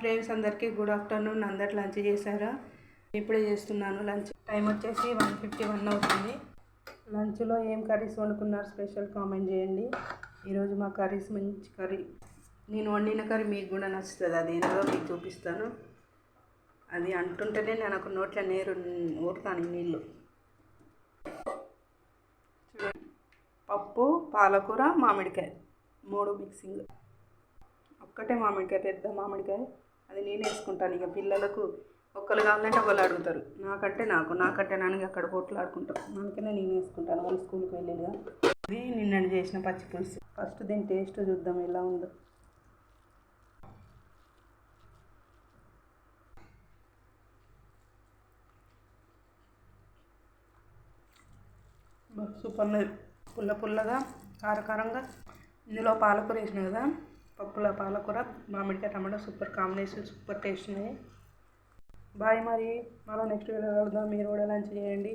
Friends, అందరికీ good afternoon. అందరు lunch చేశారా? ఇప్పుడే చేస్తున్నాను లంచ్. టైం వచ్చేసి 1:51 అవుతుంది. లంచ్లో ఏం కర్రీస్ వండుకున్నారు స్పెషల్ కామెంట్ చేయండి. ఈరోజు మా కర్రీస్ మంచి కర్రీ. నేను వండిన కర్రీ మీకు కూడా నచ్చుతుంది. అది ఏంటో మీకు చూపిస్తాను. అది అంటుంటేనే నాకు నోట్ల నీరు ఊరుతాను నీళ్ళు. పప్పు, పాలకూర, మామిడికాయ 3 మిక్సింగ్. ఒక్కటే మామిడికాయ, పెద్ద మామిడికాయ. అది నేను వేసుకుంటాను. ఇక పిల్లలకు ఒక్కరు కావాలంటే ఒకళ్ళు అడుగుతారు. నాకంటే నాన్నగా అక్కడ కొట్లాడుకుంటారు. అందుకనే నేను వేసుకుంటాను. వాళ్ళు స్కూల్కి వెళ్ళిగా. ఇది నిన్న చేసిన పచ్చి పులుసు. ఫస్ట్ దీని టేస్ట్ చూద్దాం ఎలా ఉందో. సూపర్, పుల్లగా కారకారంగా. ఇందులో పాలకూర వేసిన కదా, పప్పులో పాలకూర, మామిడికాయ, టమాటా సూపర్ కాంబినేషన్, సూపర్ టేస్ట్ ఉన్నాయి. బాయ్. మరి నెక్స్ట్ వీడియో కలుద్దాం. మీరు కూడా లంచ్ చేయండి.